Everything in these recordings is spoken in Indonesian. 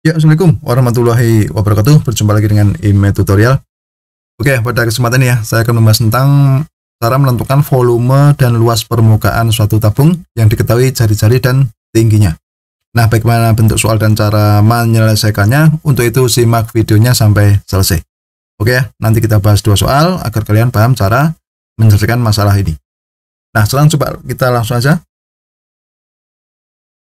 Ya, Assalamualaikum warahmatullahi wabarakatuh. Berjumpa lagi dengan IME Tutorial. Oke, pada kesempatan ini ya, saya akan membahas tentang cara menentukan volume dan luas permukaan suatu tabung yang diketahui jari-jari dan tingginya. Nah, bagaimana bentuk soal dan cara menyelesaikannya? Untuk itu simak videonya sampai selesai. Oke ya, nanti kita bahas dua soal agar kalian paham cara menyelesaikan masalah ini. Nah, sekarang coba kita langsung aja.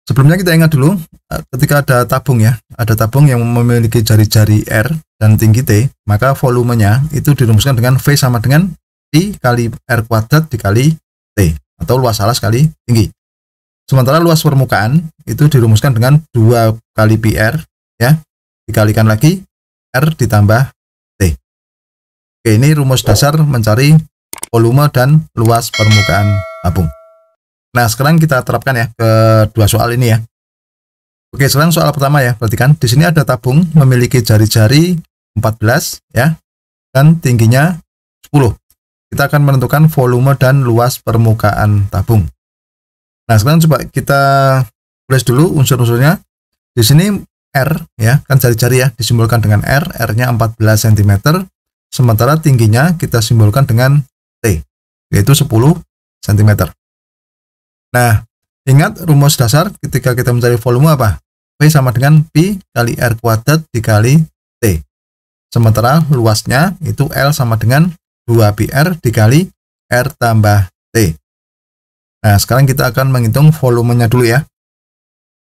Sebelumnya kita ingat dulu, ketika ada tabung ya, ada tabung yang memiliki jari-jari R dan tinggi T, maka volumenya itu dirumuskan dengan V sama dengan I kali R kuadrat dikali T, atau luas alas kali tinggi. Sementara luas permukaan itu dirumuskan dengan 2 kali pi R, ya, dikalikan lagi R ditambah T. Oke, ini rumus dasar mencari volume dan luas permukaan tabung. Nah, sekarang kita terapkan ya ke dua soal ini ya. Oke, sekarang soal pertama ya. Perhatikan, di sini ada tabung memiliki jari-jari 14 ya dan tingginya 10. Kita akan menentukan volume dan luas permukaan tabung. Nah, sekarang coba kita tulis dulu unsur-unsurnya. Di sini R ya, kan jari-jari ya, disimbolkan dengan R, R-nya 14 cm, sementara tingginya kita simbolkan dengan T, yaitu 10 cm. Nah, ingat rumus dasar ketika kita mencari volume apa? V sama dengan pi kali R kuadrat dikali T. Sementara luasnya itu L sama dengan 2 pi R dikali R tambah T. Nah, sekarang kita akan menghitung volumenya dulu ya.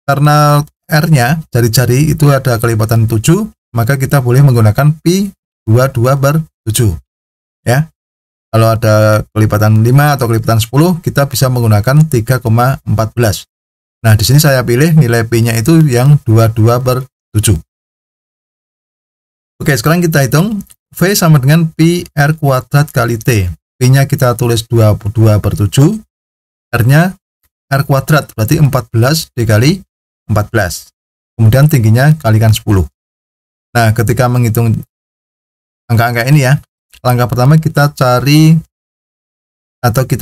Karena R-nya, jari-jari itu ada kelipatan 7, maka kita boleh menggunakan pi 22/7. Ya. Kalau ada kelipatan 5 atau kelipatan 10, kita bisa menggunakan 3,14. Nah, di sini saya pilih nilai P-nya itu yang 22/7. Oke, sekarang kita hitung. V sama dengan pi R kuadrat kali T. P-nya kita tulis 22/7. R-nya R kuadrat, berarti 14 dikali 14. Kemudian tingginya kalikan 10. Nah, ketika menghitung angka-angka ini ya, langkah pertama kita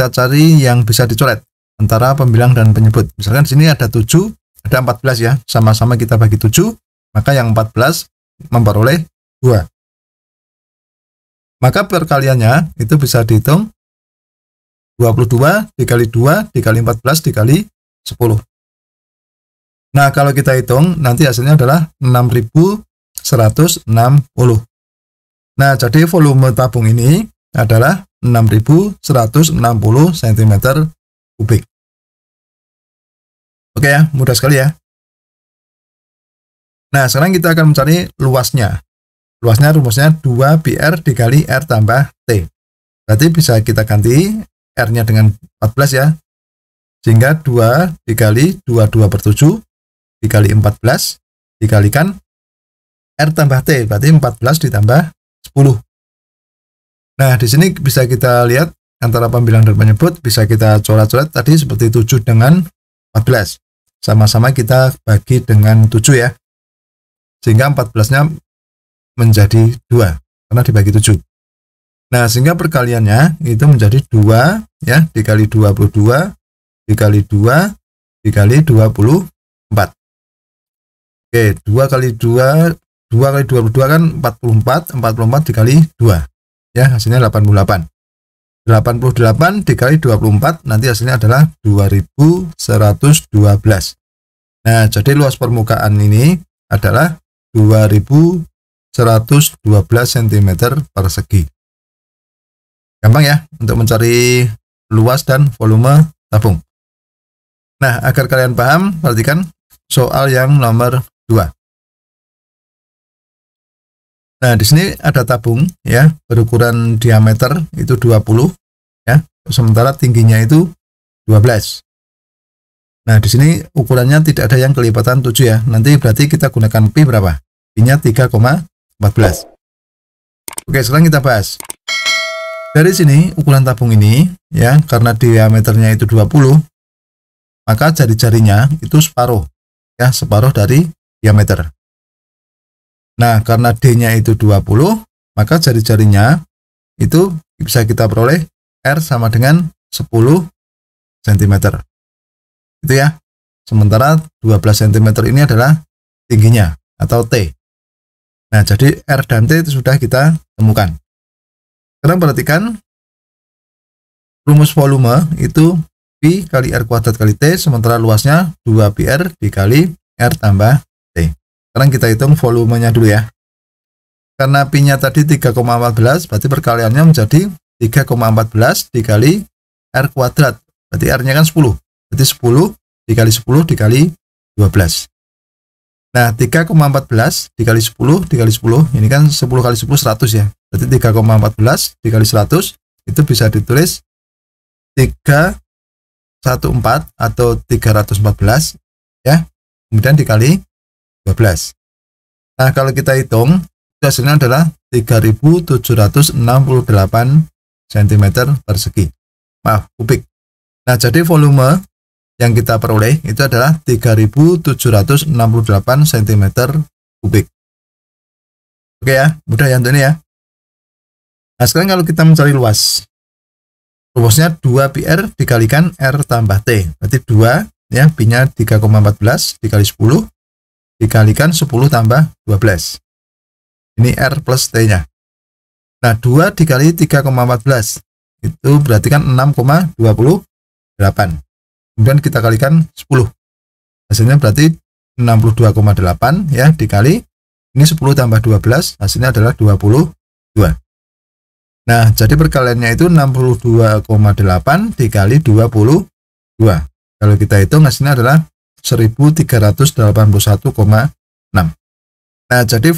cari yang bisa dicoret antara pembilang dan penyebut. Misalkan di sini ada 7, ada 14 ya, sama-sama kita bagi 7, maka yang 14 memperoleh 2. Maka perkaliannya itu bisa dihitung 22 dikali 2 dikali 14 dikali 10. Nah, kalau kita hitung nanti hasilnya adalah 6160. Nah, jadi volume tabung ini adalah 6160 cm3. Oke ya, mudah sekali ya. Nah, sekarang kita akan mencari luasnya. Luasnya rumusnya 2 pi R dikali R tambah T. Berarti bisa kita ganti R-nya dengan 14 ya. Sehingga 2 dikali 22/7 dikali 14 dikalikan R tambah T. Berarti 14 ditambah 10. Nah, di sini bisa kita lihat antara pembilang dan penyebut bisa kita coret-coret tadi seperti 7 dengan 14. Sama-sama kita bagi dengan 7 ya. Sehingga 14-nya menjadi 2 karena dibagi 7. Nah, sehingga perkaliannya itu menjadi 2 ya dikali 22 dikali 2 dikali 24. Oke, 2 kali 2 kali 22 kan 44, 44 dikali 2. Ya, hasilnya 88. 88 dikali 24, nanti hasilnya adalah 2112. Nah, jadi luas permukaan ini adalah 2112 cm persegi. Gampang ya, untuk mencari luas dan volume tabung. Nah, agar kalian paham, perhatikan soal yang nomor 2. Nah, di sini ada tabung ya, berukuran diameter itu 20 ya, sementara tingginya itu 12. Nah, di sini ukurannya tidak ada yang kelipatan 7 ya. Nanti berarti kita gunakan pi berapa? Pi-nya 3,14. Oke, sekarang kita bahas. Dari sini ukuran tabung ini ya, karena diameternya itu 20, maka jari-jarinya itu separuh ya, separuh dari diameter. Nah, karena D-nya itu 20, maka jari-jarinya itu bisa kita peroleh R sama dengan 10 cm. Itu ya. Sementara 12 cm ini adalah tingginya atau T. Nah, jadi R dan T itu sudah kita temukan. Sekarang perhatikan rumus volume itu Pi kali R kuadrat kali T, sementara luasnya 2πr dikali R tambah T. Sekarang kita hitung volumenya dulu ya. Karena Pi-nya tadi 3,14, berarti perkaliannya menjadi 3,14 dikali R kuadrat. Berarti R-nya kan 10. Berarti 10 dikali 10 dikali 12. Nah, 3,14 dikali 10 dikali 10, ini kan 10 kali 10 100 ya. Berarti 3,14 dikali 100 itu bisa ditulis 314 atau 314 ya. Kemudian dikali 12. Nah, kalau kita hitung hasilnya adalah 3768 cm persegi. Maaf, kubik. Nah, jadi volume yang kita peroleh itu adalah 3768 cm kubik. Oke ya, mudah ya untuk ini ya. Nah, sekarang kalau kita mencari luas, rumusnya 2πr dikalikan R tambah T. Berarti 2 ya, Pi-nya 3,14 dikali 10 dikalikan 10 tambah 12. Ini R plus T-nya. Nah, 2 dikali 3,14 itu berarti kan 6,28. Kemudian kita kalikan 10. Hasilnya berarti 62,8 ya, dikali ini 10 tambah 12, hasilnya adalah 22. Nah, jadi perkaliannya itu 62,8 dikali 22. Kalau kita hitung hasilnya adalah 1381,6. Nah, jadi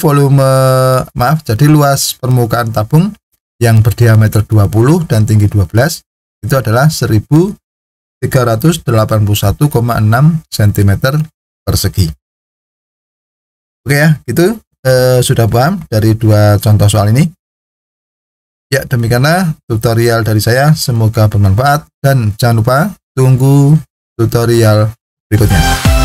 jadi luas permukaan tabung yang berdiameter 20 dan tinggi 12 itu adalah 1381,6 cm persegi. Oke ya, itu sudah paham dari dua contoh soal ini. Ya, demikianlah tutorial dari saya, semoga bermanfaat dan jangan lupa tunggu tutorial berikutnya.